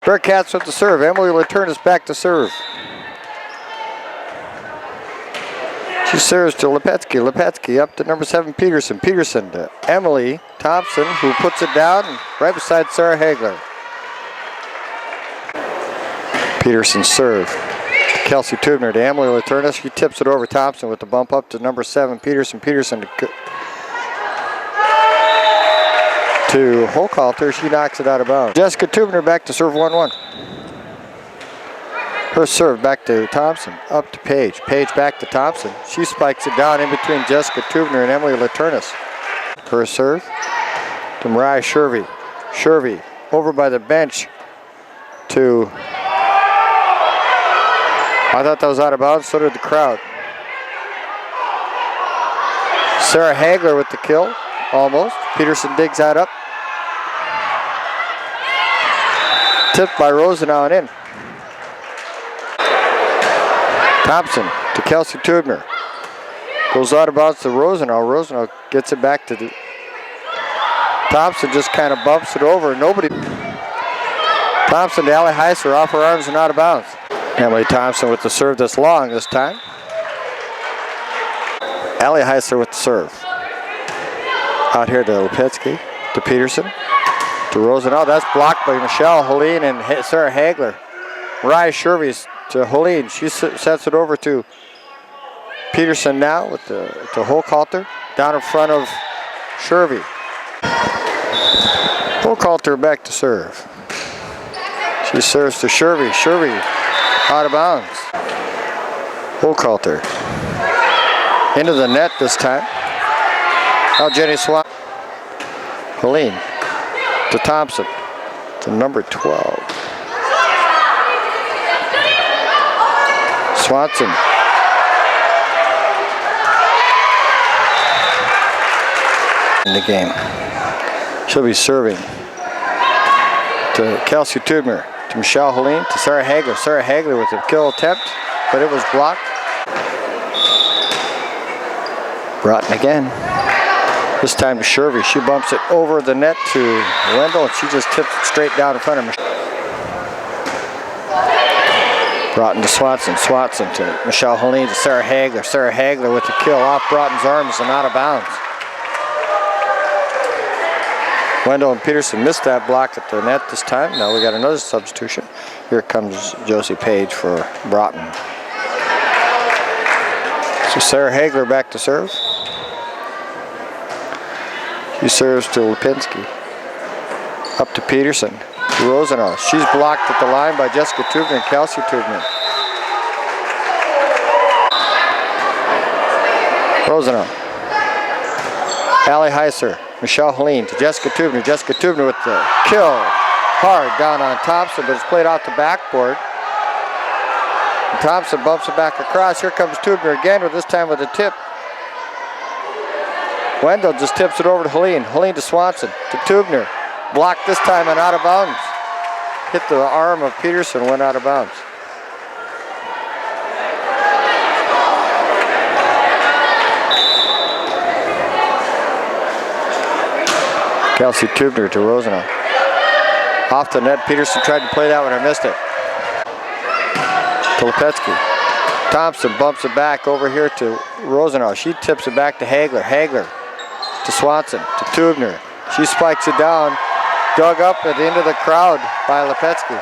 Bearcats with the serve. Emily Laternis back to serve. She serves to Lepetsky. Lepetsky up to number 7, Peterson. Peterson to Emily Thompson, who puts it down right beside Sarah Hagler. Peterson serve. Kelsey Tubner to Emily Laternis. She tips it over Thompson with the bump up to number 7, Peterson. Peterson to Holkalter. She knocks it out of bounds. Jessica Tubner back to serve 1-1. Her serve back to Thompson, up to Page. Page back to Thompson. She spikes it down in between Jessica Tubner and Emily Laternis. Her serve to Mariah Shervey. Shervey over by the bench to... I thought that was out of bounds, so did the crowd. Sarah Hagler with the kill, almost. Peterson digs that up. Tipped by Rosenau and in. Thompson to Kelsey Tubner. Goes out of bounds to Rosenau. Rosenau gets it back to the... Thompson just kind of bumps it over. Nobody... Thompson to Allie Heiser off her arms and out of bounds. Emily Thompson with the serve that's long this time. Allie Heiser with the serve. Out here to Lepetsky, to Peterson, to Rosenau. That's blocked by Michelle Helene and Sarah Hagler. Mariah Shervey to Helene. She sets it over to Peterson now with to Holkalter. Down in front of Shervey. Holkalter back to serve. She serves to Shervey. Shervey out of bounds. Holkalter into the net this time. Now Jenny Swan. Helene to Thompson to number 12. Swanson. In the game. She'll be serving to Kelsey Tubner. To Michelle Helene, to Sarah Hagler. Sarah Hagler with a kill attempt, but it was blocked. Broughton again. This time to Shervey. She bumps it over the net to Wendell, and she just tips it straight down in front of Michelle. Broughton to Swanson. Swanson to Michelle Helene, to Sarah Hagler. Sarah Hagler with the kill off Broughton's arms and out of bounds. Wendell and Peterson missed that block at the net this time. Now we got another substitution. Here comes Josie Page for Broughton. So Sarah Hagler back to serve. She serves to Lipinski. Up to Peterson. To Rosenau. She's blocked at the line by Jessica Tubner and Kelsey Tubner. Rosenau. Allie Heiser. Michelle Helene to Jessica Tubner. Jessica Tubner with the kill. Hard down on Thompson, but it's played off the backboard. And Thompson bumps it back across. Here comes Tubner again, but this time with a tip. Wendell just tips it over to Helene. Helene to Swanson. To Tubner. Blocked this time and out of bounds. Hit the arm of Peterson, went out of bounds. Kelsey Tubner to Rosenau. Off the net, Peterson tried to play that one, I missed it. To Lepetsky. Thompson bumps it back over here to Rosenau. She tips it back to Hagler. Hagler to Swanson, to Tubner. She spikes it down, dug up and into the crowd by Lepetsky.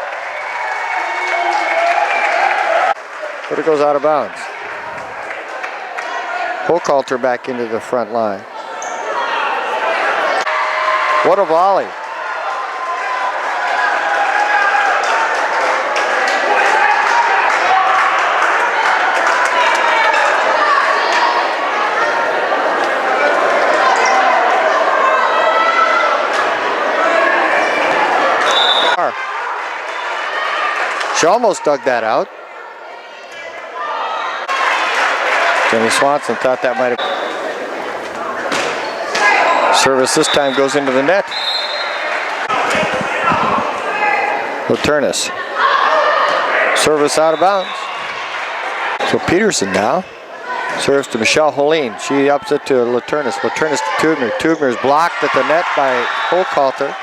But it goes out of bounds. Holkalter back into the front line. What a volley. She almost dug that out. Jenny Swanson thought that might have... Service this time goes into the net. Laternis. Service out of bounds. So Peterson now serves to Michelle Helene. She ups it to Laternis. Laternis to Tubner. Tubner is blocked at the net by Holkalter.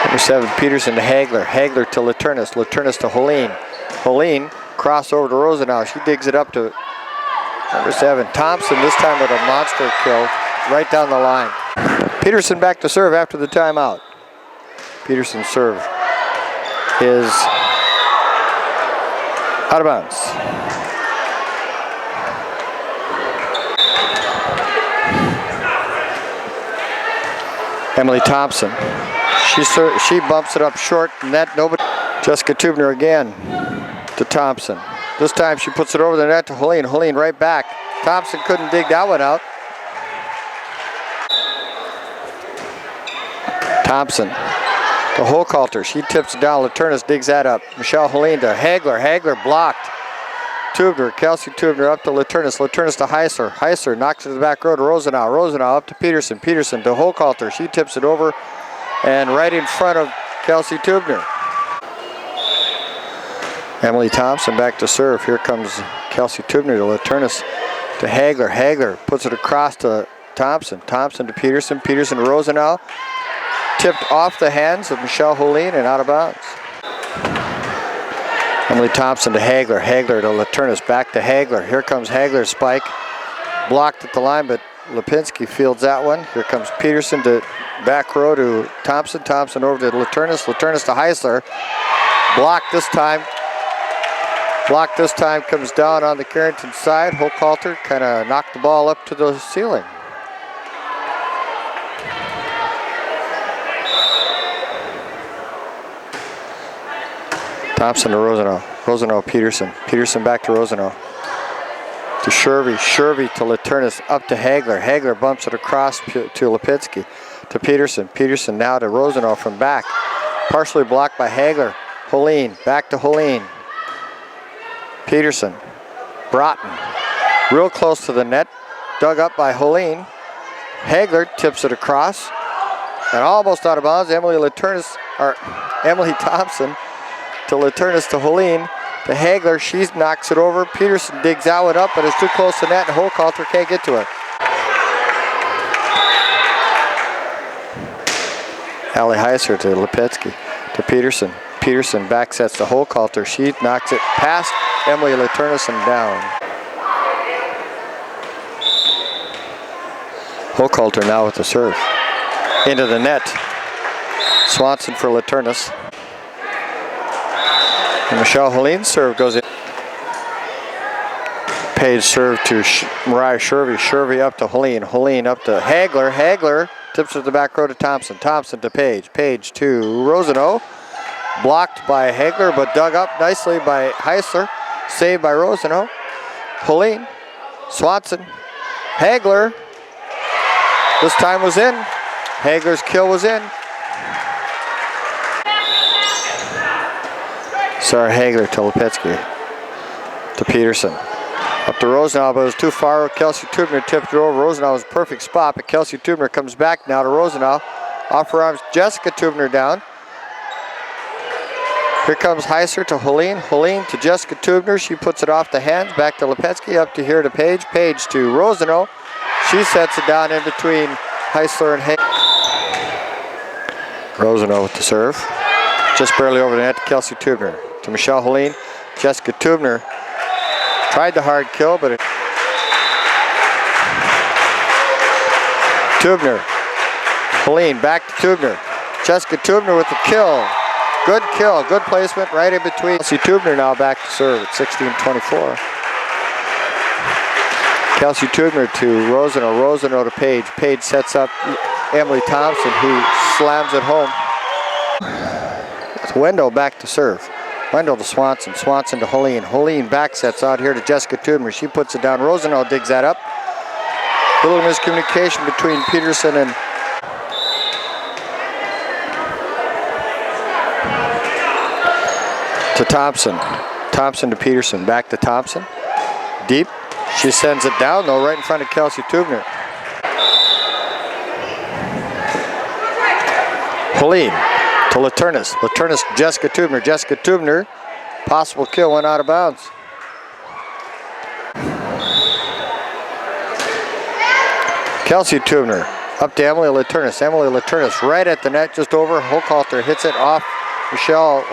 Number 7, Peterson to Hagler. Hagler to Laternis. Laternis to Helene. Helene, cross over to Rosenau. She digs it up to number 7, Thompson, this time with a monster kill right down the line. Peterson back to serve after the timeout. Peterson's serve is out of bounds. Emily Thompson. She bumps it up short, net, nobody. Jessica Tubner again to Thompson. This time she puts it over the net to Helene. Helene right back. Thompson couldn't dig that one out. Thompson to Hochhalter. She tips it down. Laternis digs that up. Michelle Helene to Hagler. Hagler blocked. Tubner, Kelsey Tubner up to Laternis. Laternis to Heisler. Heisler knocks it to the back row to Rosenau. Rosenau up to Peterson. Peterson to Hochhalter. She tips it over and right in front of Kelsey Tubner. Emily Thompson back to serve. Here comes Kelsey Tubner to Laternis to Hagler. Hagler puts it across to Thompson. Thompson to Peterson. Peterson to Rosenau. Tipped off the hands of Michelle Helene and out of bounds. Emily Thompson to Hagler. Hagler to Laternis. Back to Hagler. Here comes Hagler's spike. Blocked at the line, but Lipinski fields that one. Here comes Peterson to back row to Thompson. Thompson over to Laternis. Laternis to Heisler. Blocked this time. Blocked this time, comes down on the Carrington side. Hochhalter kind of knocked the ball up to the ceiling. Thompson to Rosenau. Rosenau, Peterson. Peterson back to Rosenau. To Shervy. Shervy to Laternis. Up to Hagler. Hagler bumps it across to Lipinski. To Peterson. Peterson now to Rosenau from back. Partially blocked by Hagler. Helene. Back to Helene. Peterson. Broughton. Real close to the net. Dug up by Helene. Hagler tips it across. And almost out of bounds. Emily Thompson to Laternis to Helene. To Hagler. She knocks it over. Peterson digs that one up, but it's too close to net, and Hochhalter can't get to it. Allie Heiser to Lipinski. To Peterson. Peterson back sets to Hochhalter. She knocks it past Emily Laternis and down. Hochhalter now with the serve. Into the net. Swanson for Laternis. And Michelle Helene's serve goes in. Page serve to Mariah Shervy. Shervy up to Helene. Helene up to Hagler. Hagler tips it to the back row to Thompson. Thompson to Page. Page to Rosenau. Blocked by Hagler, but dug up nicely by Heisler. Saved by Rosenau. Helene. Swanson. Hagler. This time was in. Hagler's kill was in. Sarah Hagler to Lipinski. To Peterson. Up to Rosenau, but it was too far. Kelsey Tubner tipped it over. Rosenau was a perfect spot, but Kelsey Tubner comes back now to Rosenau. Off her arms, Jessica Tubner down. Here comes Heiser to Helene. Helene to Jessica Tubner. She puts it off the hands. Back to Lipinski. Up to here to Page. Page to Rosenau. She sets it down in between Heisler and Hagler. Rosenau with the serve. Just barely over the net to Kelsey Tubner. To Michelle Helene. Jessica Tubner tried the hard kill, but Tubner. Helene back to Tubner. Jessica Tubner with the kill. Good kill, good placement right in between. Kelsey Tubner now back to serve at 16-24. Kelsey Tubner to Rosenau. Rosenau to Page. Page sets up Emily Thompson, who slams it home. Wendell back to serve. Wendell to Swanson. Swanson to Helene. Helene back sets out here to Jessica Tubner. She puts it down. Rosenau digs that up. Little miscommunication between Peterson and to Thompson. Thompson to Peterson. Back to Thompson. Deep. She sends it down though, right in front of Kelsey Tubner. Helene to Laternis. Laternis to Jessica Tubner. Jessica Tubner. Possible kill, went out of bounds. Kelsey Tubner Up to Emily Laturnis. Emily Laturnis right at the net, just over. Hochhalter hits it off Michelle.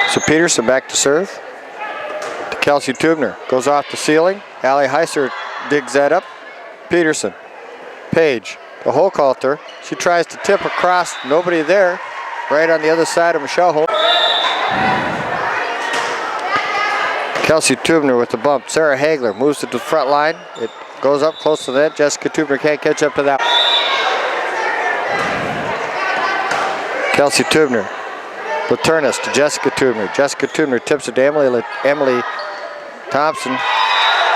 So Peterson back to serve. To Kelsey Tubner. Goes off the ceiling. Allie Heiser digs that up. Peterson. Page. The Hochhalter. She tries to tip across. Nobody there. Right on the other side of Michelle Holt. Kelsey Tubner with the bump. Sarah Hagler moves to the front line. It goes up close to the net. Jessica Tubner can't catch up to that. Kelsey Tubner. Laturnis to Jessica Tubner. Jessica Tubner tips it to Emily Thompson.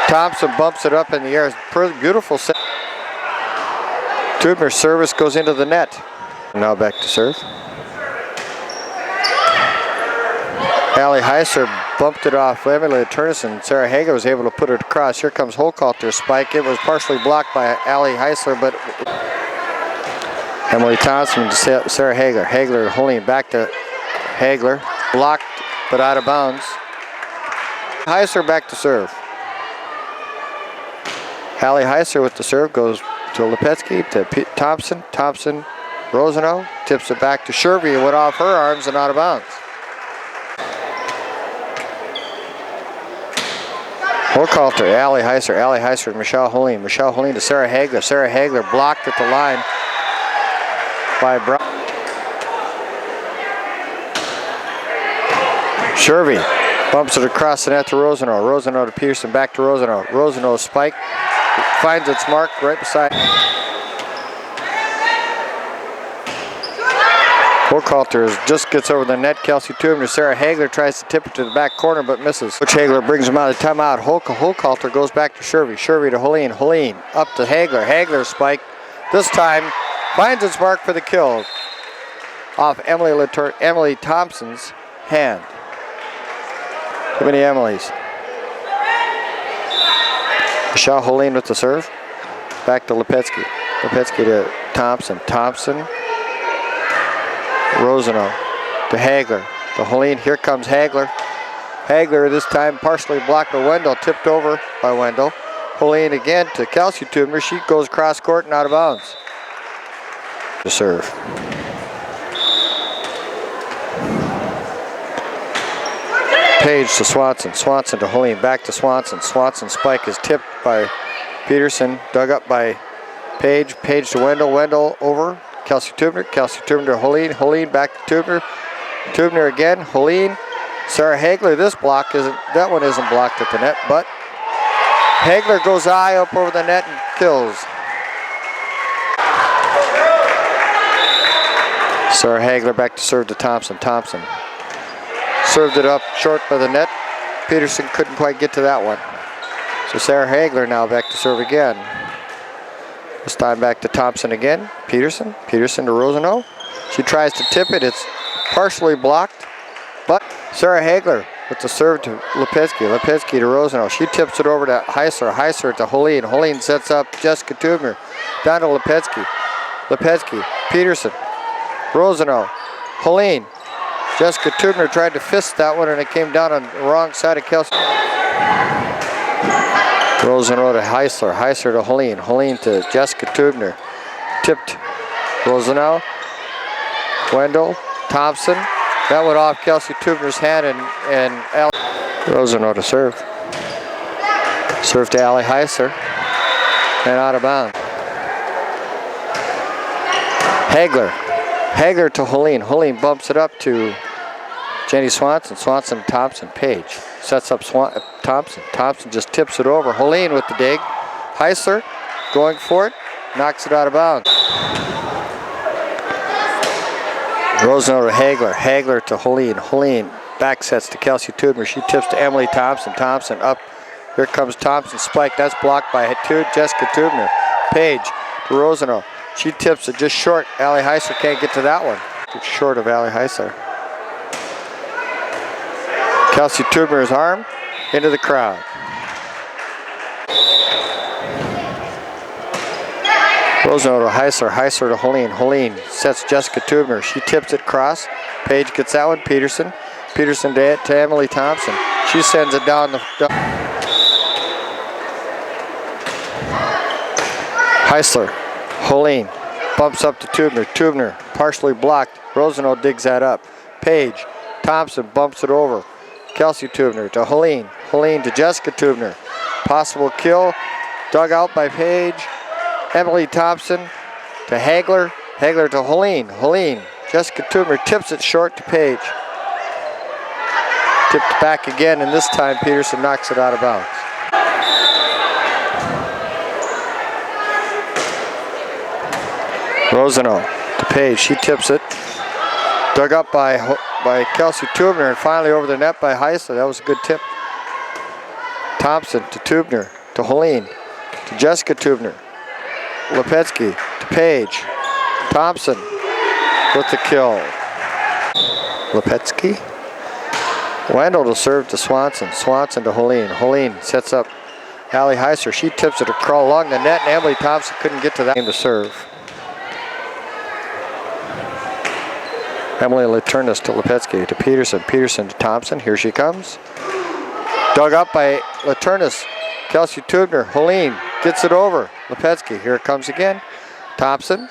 Thompson bumps it up in the air. Beautiful set. Tubner's service goes into the net. Now back to serve. Allie Heiser bumped it off Emily Laturnis, and Sarah Hager was able to put it across. Here comes Hochhalter's spike. It was partially blocked by Allie Heisler, but Emily Thompson to Sarah Hagler. Hagler holding back to Hagler. Blocked, but out of bounds. Heisler back to serve. Allie Heisler with the serve goes to Lepetsky, to Thompson. Thompson, Rosenow tips it back to Shervy. It went off her arms and out of bounds. Hochhalter, Allie Heiser, Michelle Holine. Michelle Holine to Sarah Hagler. Sarah Hagler blocked at the line by Brown. Shervy bumps it across the net to Rosenow. Rosenow to Peterson, back to Rosenow. Rosenow's spike finds its mark right beside. Hochhalter just gets over the net. Kelsey Tubner. Sarah Hagler tries to tip it to the back corner but misses. Coach Hagler brings him out of timeout. Hochhalter goes back to Shervy. Shervy to Holine. Holine up to Hagler. Hagler's spike this time finds its mark for the kill off Emily Thompson's hand. Too many Emily's. Michelle Holine with the serve. Back to Lepetsky. Lepetsky to Thompson. Thompson. Rosenow to Hagler. To Holine. Here comes Hagler. Hagler this time partially blocked by Wendell. Tipped over by Wendell. Holine again to Kelsey Tubner. She goes cross court and out of bounds. To serve. Page to Swanson. Swanson to Holine. Back to Swanson. Swanson's spike is tipped by Peterson. Dug up by Page. Page to Wendell. Wendell over. Kelsey Tubner. Kelsey Tubner to Holine. Holine back to Tubner. Tubner again. Holine. Sarah Hagler. This block that one isn't blocked at the net, but Hagler goes high up over the net and kills. Sarah Hagler back to serve to Thompson. Thompson served it up short by the net. Peterson couldn't quite get to that one. So Sarah Hagler now back to serve again. This time back to Thompson again. Peterson. Peterson to Rosenow. She tries to tip it. It's partially blocked. But Sarah Hagler with the serve to Lepetsky. Lepetsky to Rosenow. She tips it over to Heisler. Heisler to Holine. Holine sets up Jessica Tubner. Down to Lepetsky. Lepetsky. Peterson. Rosenow. Holine. Jessica Tubner tried to fist that one and it came down on the wrong side of Kelsey. Rosenow to Heisler. Heisler to Holine. Holine to Jessica Tubner. Tipped Rosenow. Wendell. Thompson. That went off Kelsey Tubner's hand and Rosenow to serve. Serve to Allie Heisler. And out of bounds. Hagler. Hagler to Holine. Holine bumps it up to Jenny Swanson. Swanson, Thompson, Page. Sets up Thompson. Thompson just tips it over. Holine with the dig. Heisler going for it. Knocks it out of bounds. Rosenow to Hagler. Hagler to Holine. Holine back sets to Kelsey Tubner. She tips to Emily Thompson. Thompson up. Here comes Thompson. Spike. That's blocked by Jessica Tubner. Page to Rosenow. She tips it just short. Allie Heisler can't get to that one. It's short of Allie Heisler. Kelsey Tubner's arm into the crowd. Rosenow to Heisler. Heisler to Holine. Holine sets Jessica Tubner. She tips it cross. Page gets that one. Peterson. Peterson to Emily Thompson. She sends it down the... Heisler. Holine. Bumps up to Tubner. Tubner partially blocked. Rosenau digs that up. Page. Thompson bumps it over. Kelsey Tubner to Helene. Helene to Jessica Tubner. Possible kill. Dug out by Page. Emily Thompson to Hagler. Hagler to Helene. Helene. Jessica Tubner tips it short to Page. Tipped back again, and this time Peterson knocks it out of bounds. Rosenau to Page. She tips it. Dug up by Kelsey Tubner, and finally over the net by Heisler. That was a good tip. Thompson to Tubner to Helene to Jessica Tubner. Lepetsky to Page. Thompson with the kill. Lepetsky. Wendell to serve to Swanson. Swanson to Helene. Helene sets up Allie Heisler. She tips it to crawl along the net, and Emily Thompson couldn't get to that game to serve. Emily Laturnis to Lepetsky to Peterson. Peterson to Thompson. Here she comes. Dug up by Laturnis. Kelsey Tubner. Helene gets it over. Lepetsky. Here it comes again. Thompson.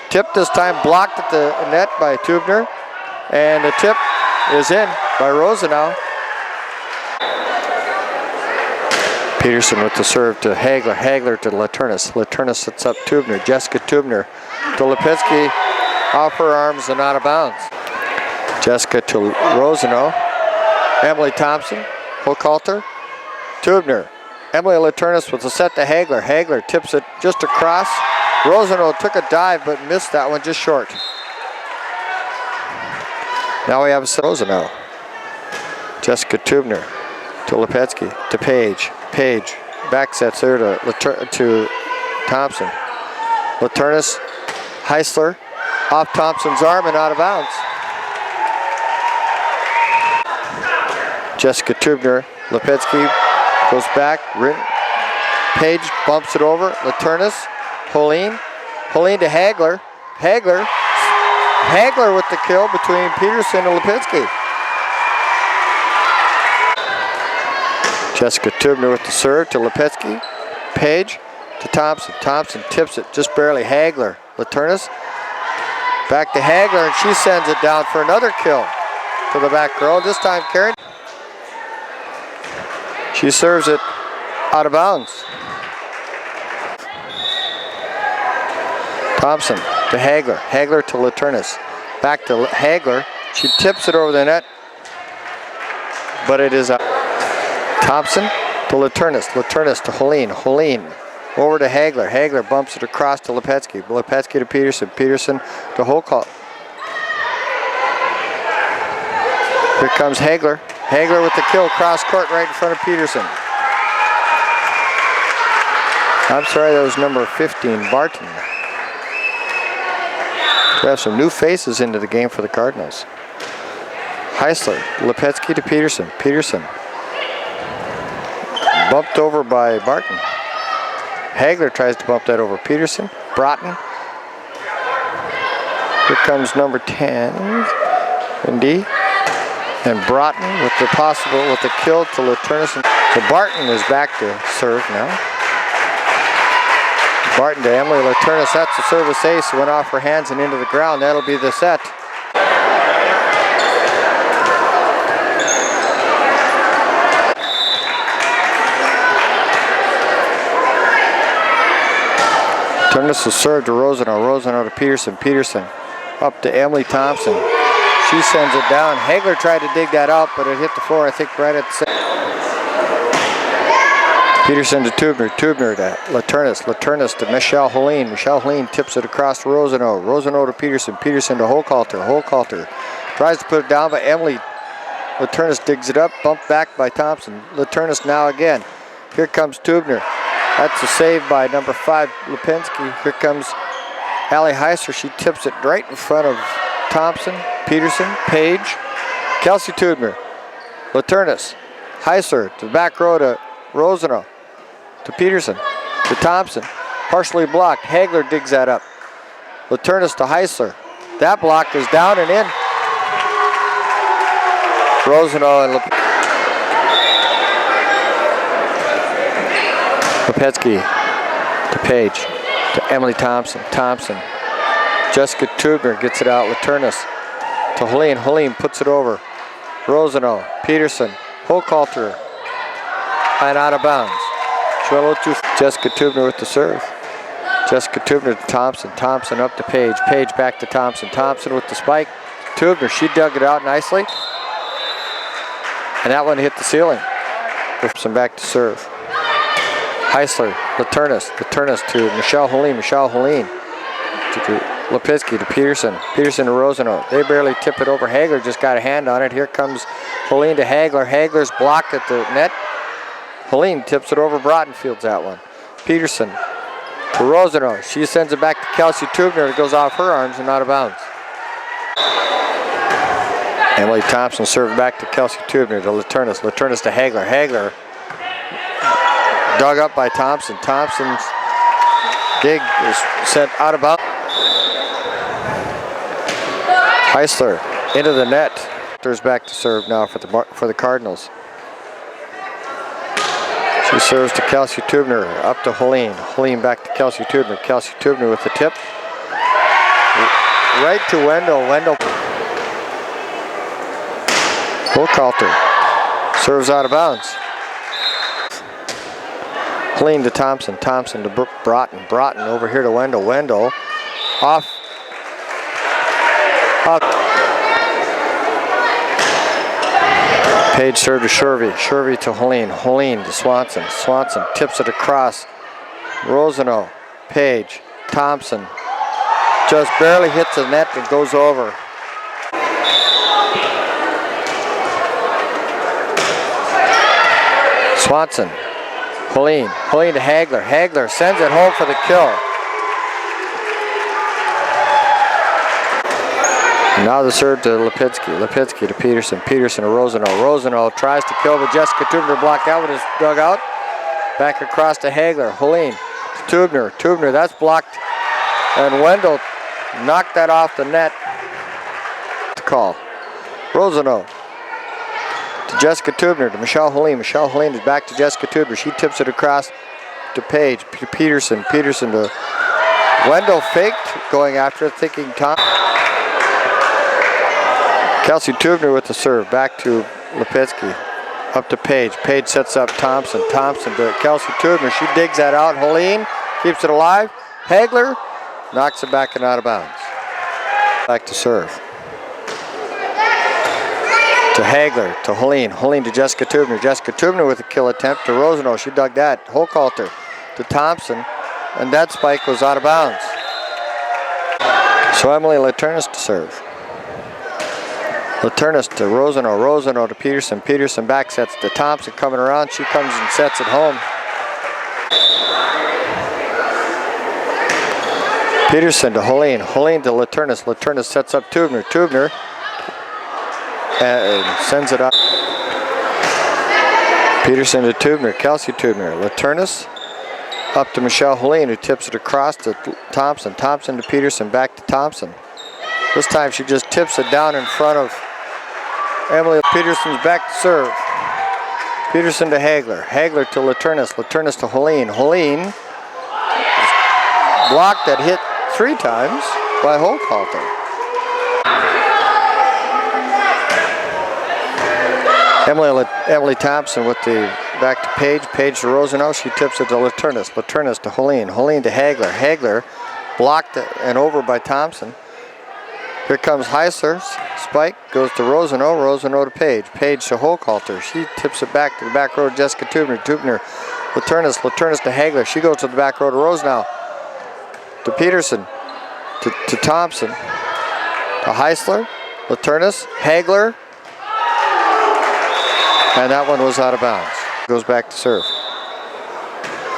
Tip this time blocked at the net by Tubner. And the tip is in by Rosenau. Peterson with the serve to Hagler. Hagler to Laturnis. Laturnis sets up Tubner. Jessica Tubner to Lepetsky. Off her arms and out of bounds. Jessica to Rosenau. Emily Thompson. Hochhalter. Tubner. Emily Laturnis with a set to Hagler. Hagler tips it just across. Rosenau took a dive but missed that one just short. Now we have Rosenau. Jessica Tubner to Lepetsky to Page. Page back sets her to Thompson. Laturnis. Heisler. Off Thompson's arm and out of bounds. Jessica Tubner, Lepetsky goes back. Page bumps it over. Laturnis, Helene. Helene to Hagler. Hagler with the kill between Peterson and Lepetsky. Jessica Tubner with the serve to Lepetsky. Page to Thompson. Thompson tips it just barely. Hagler. Laturnis. Back to Hagler, and she sends it down for another kill to the back row. This time Carrington. She serves it out of bounds. Thompson to Hagler. Hagler to Laturnis. Back to Hagler. She tips it over the net, but it is out. Thompson to Laturnis. Laturnis to Helene. Helene over to Hagler. Hagler bumps it across to Lepetsky. Lepetsky to Peterson. Peterson to Hochhalter. Here comes Hagler. Hagler with the kill, cross court right in front of Peterson. I'm sorry, that was number 15, Barton. We have some new faces into the game for the Cardinals. Heisler, Lepetsky to Peterson. Peterson bumped over by Barton. Hagler tries to bump that over Peterson. Broughton. Here comes number 10, Indy. And Broughton with the kill to Laturnis. So Barton is back to serve now. Barton to Emily Laturnis. That's the service ace. Went off her hands and into the ground. That'll be the set. Laturnis will serve to Rosenau. Rosenau to Peterson. Peterson up to Emily Thompson. She sends it down. Hagler tried to dig that out, but it hit the floor, I think, right at the center. Peterson to Tubner. Tubner to Laturnis. Laturnis to Michelle Helene. Michelle Helene tips it across to Rosenau. Rosenau to Peterson. Peterson to Hochhalter. Hochhalter tries to put it down, but Emily Laturnis digs it up. Bumped back by Thompson. Laturnis now again. Here comes Tubner. That's a save by number 5, Lepetsky. Here comes Allie Heisler. She tips it right in front of Thompson, Peterson, Page, Kelsey Tubner, Laturnis, Heisler to the back row to Rosenau, to Peterson, to Thompson, partially blocked. Hagler digs that up. Laturnis to Heisler. That block is down and in. Rosenau and Lepetsky to Page, to Emily Thompson. Thompson Jessica Tubner gets it out. Laternis to Helene. Helene puts it over. Rosano, Peterson, Hochhalter, and out of bounds. She went a little too. Jessica Tubner with the serve. Jessica Tubner to Thompson. Thompson up to Page. Page back to Thompson. Thompson with the spike. Tubner, she dug it out nicely. And that one hit the ceiling. Gibson back to serve. Heisler, Laternis. Laternis to Michelle Helene. Michelle Helene to Lipinski to Peterson. Peterson to Rosano. They barely tip it over. Hagler just got a hand on it. Here comes Helene to Hagler. Hagler's blocked at the net. Helene tips it over. Broughton fields that one. Peterson to Rosano. She sends it back to Kelsey Tubner. It goes off her arms and out of bounds. Emily Thompson served back to Kelsey Tubner to Laternis. Laternis to Hagler. Hagler dug up by Thompson. Thompson's dig is sent out of bounds. Heisler into the net. There's back to serve now for the Cardinals. She serves to Kelsey Tubner, up to Helene. Helene back to Kelsey Tubner. Kelsey Tubner with the tip. Right to Wendell. Wendell. Hochhalter serves out of bounds. Helene to Thompson. Thompson to Broughton. Broughton over here to Wendell. Wendell off. Page served to Shervy. Shervy to Helene. Helene to Swanson. Swanson tips it across. Rosano. Page. Thompson. Just barely hits the net and goes over. Swanson. Helene. Helene to Hagler. Hagler sends it home for the kill. And now the serve to Lipinski. Lipinski to Peterson. Peterson to Rosano. Rosano tries to kill, but Jessica Tubner blocked out with his dugout. Back across to Hagler. Helene to Tubner. Tubner, that's blocked. And Wendell knocked that off the net. To call. Rosano to Jessica Tubner to Michelle Helene. Michelle Helene is back to Jessica Tubner. She tips it across to Page. Peterson. Peterson to Wendell faked, going after it, thinking Tom. Kelsey Tubner with the serve. Back to Lipinski. Up to Page. Page sets up Thompson. Thompson to Kelsey Tubner. She digs that out. Helene keeps it alive. Hagler knocks it back and out of bounds. Back to serve. To Hagler. To Helene. Helene to Jessica Tubner. Jessica Tubner with a kill attempt to Rosano. She dug that. Hochhalter to Thompson. And that spike was out of bounds. So Emily Laternis to serve. Laternis to Rosano. Rosano to Peterson. Peterson back sets to Thompson coming around. She comes and sets it home. Peterson to Helene. Helene to Laternis. Laternis sets up Tubner. Tubner sends it up. Peterson to Tubner. Kelsey Tubner. Laternis up to Michelle Helene, who tips it across to Thompson. Thompson to Peterson. Back to Thompson. This time she just tips it down in front of Emily. Peterson's back to serve. Peterson to Hagler. Hagler to Laternis. Laternis to Helene. Helene blocked that hit 3 times by Hochhalter. Emily Thompson with the back to Page. Page to Rosano. She tips it to Laternis. Laternis to Helene. Helene to Hagler. Hagler blocked and over by Thompson. Here comes Heisler. Spike goes to Rosano. Rosano to Page. Page to Hochhalter. She tips it back to the back row to Jessica Tubner. Tubner. Laternis. Laternis to Hagler. She goes to the back row to Rosano. To Peterson. To Thompson. To Heisler. Laternis. Hagler. And that one was out of bounds. Goes back to serve.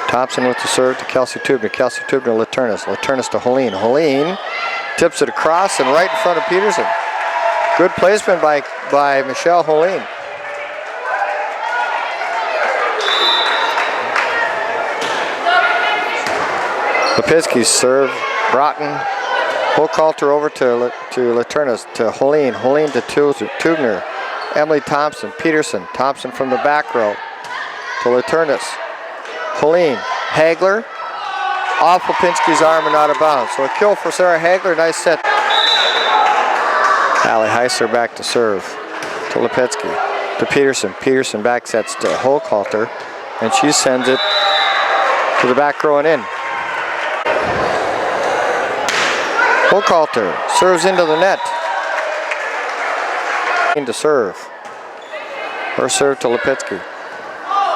Thompson with the serve to Kelsey Tubner. Kelsey Tubner, Laternis. Laternis to Helene. Helene tips it across and right in front of Peterson. Good placement by Michelle Helene. Lipinski's serve. Broughton. Hochhalter over to Laternis. To Helene. Helene to Tubner. Emily Thompson. Peterson. Thompson from the back row to Laternis. Helene. Hagler. off Lipinski's arm and out of bounds. So a kill for Sarah Hagler. Nice set. Allie Heisler back to serve to Lipinski. To Peterson. Peterson back sets to Hochhalter. And she sends it to the back row and in. Hochhalter serves into the net. To serve. Her serve to Lipinski.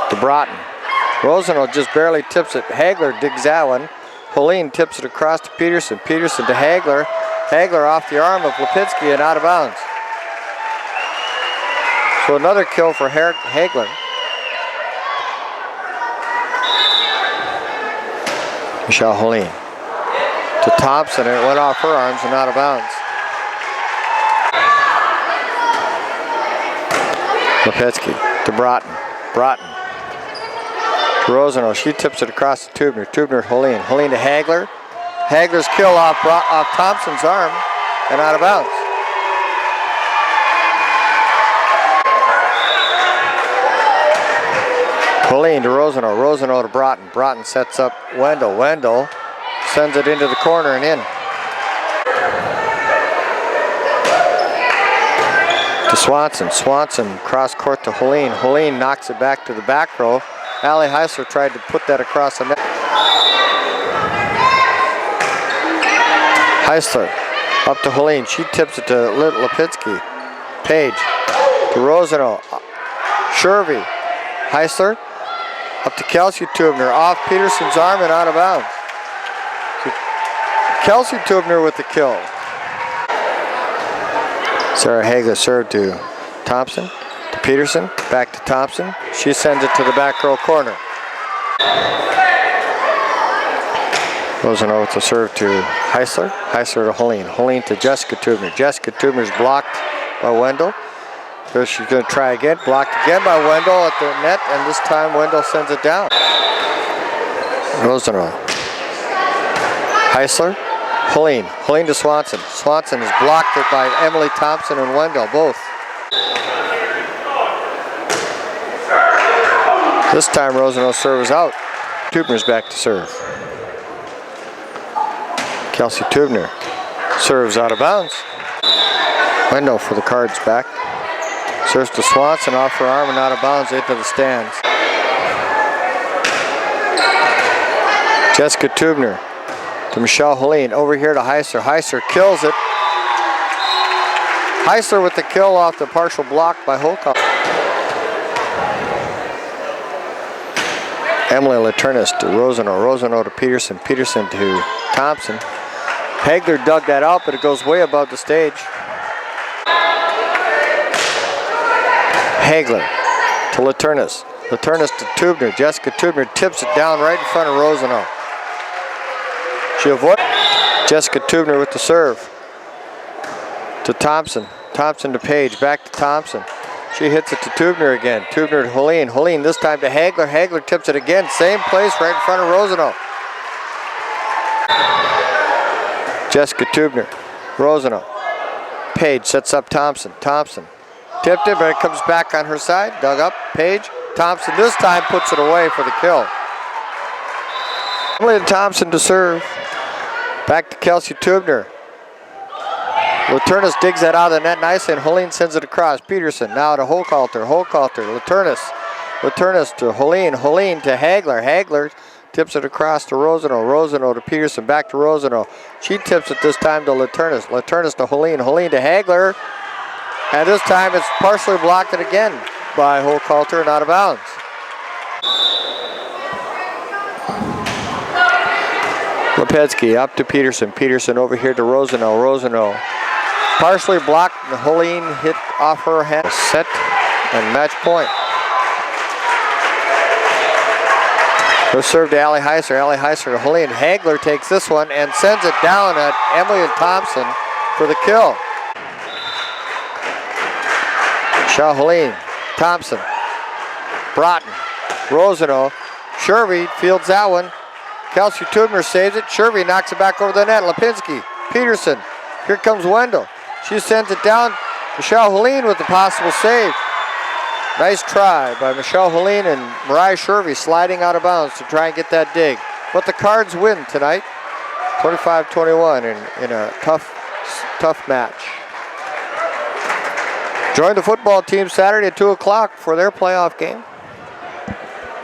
To Broughton. Rosenau just barely tips it. Hagler digs that one. Helene tips it across to Peterson. Peterson to Hagler. Hagler off the arm of Lipinski and out of bounds. So another kill for Hagler. Michelle Helene to Thompson, and it went off her arms and out of bounds. Lipinski to Broughton. Broughton to Rosenau. She tips it across to Tubner. Tubner to Helene. Helene to Hagler. Hagler's kill off Thompson's arm and out of bounds. Helene to Rosenau. Rosenau to Broughton. Broughton sets up Wendell. Wendell sends it into the corner and in. To Swanson. Swanson cross court to Helene. Helene knocks it back to the back row. Allie Heisler tried to put that across the net. Heisler up to Helene. She tips it to Lipinski. Page to Rosenau. Shervy. Heisler up to Kelsey Tubner. Off Peterson's arm and out of bounds. Kelsey Tubner with the kill. Sarah Hagler served to Thompson. To Peterson. Back to Thompson. She sends it to the back row corner. Rosenau with the serve to Heisler. Heisler to Helene. Helene to Jessica Tubner. Jessica Tubner's blocked by Wendell. So she's going to try again. Blocked again by Wendell at the net, and this time Wendell sends it down. Rosenau. Heisler. Helene. Helene to Swanson. Swanson is blocked by Emily Thompson and Wendell, both. This time Rosenau's serve is out. Tubner's back to serve. Kelsey Tubner serves out of bounds. Wendell for the Cards back. Serves to Swanson off her arm and out of bounds into the stands. Jessica Tubner to Michelle Helene. Over here to Heisler. Heisler kills it. Heisler with the kill off the partial block by Holcomb. Emily Laternis to Rosenau. Rosenau to Peterson. Peterson to Thompson. Hagler dug that out, but it goes way above the stage. Hagler to Laternis. Laternis to Tubner. Jessica Tubner tips it down right in front of Rosenau. She avoids. Jessica Tubner with the serve. To Thompson. Thompson to Page. Back to Thompson. She hits it to Tubner again. Tubner to Helene. Helene this time to Hagler. Hagler tips it again. Same place right in front of Rosenau. Jessica Tubner. Rosenau. Page sets up Thompson. Thompson tipped it, but it comes back on her side. Dug up. Page. Thompson this time puts it away for the kill. Emily Thompson to serve. Back to Kelsey Tubner. Laternis digs that out of the net nicely, and Helene sends it across. Peterson now to Hochhalter. Hochhalter. Laternis. Laternis to Helene. Helene to Hagler. Hagler tips it across to Rosenau. Rosenau to Peterson. Back to Rosenau. She tips it this time to Laternis. Laternis to Helene. Helene to Hagler. And this time it's partially blocked it again by Hochhalter and out of bounds. Lipinski up to Peterson. Peterson over here to Rosenau. Rosenau partially blocked. Helene hit off her hand. Set and match point. Go serve to Allie Heisler. Allie Heisler to Helene. Hagler takes this one and sends it down at Emily Thompson for the kill. Shaw Helene. Thompson. Broughton. Rosenau. Shervy fields that one. Kelsey Tubner saves it. Shervy knocks it back over the net. Lipinski. Peterson. Here comes Wendell. She sends it down. Michelle Helene with the possible save. Nice try by Michelle Helene and Mariah Shervy sliding out of bounds to try and get that dig. But the Cards win tonight, 25-21 in a tough match. Join the football team Saturday at 2 o'clock for their playoff game.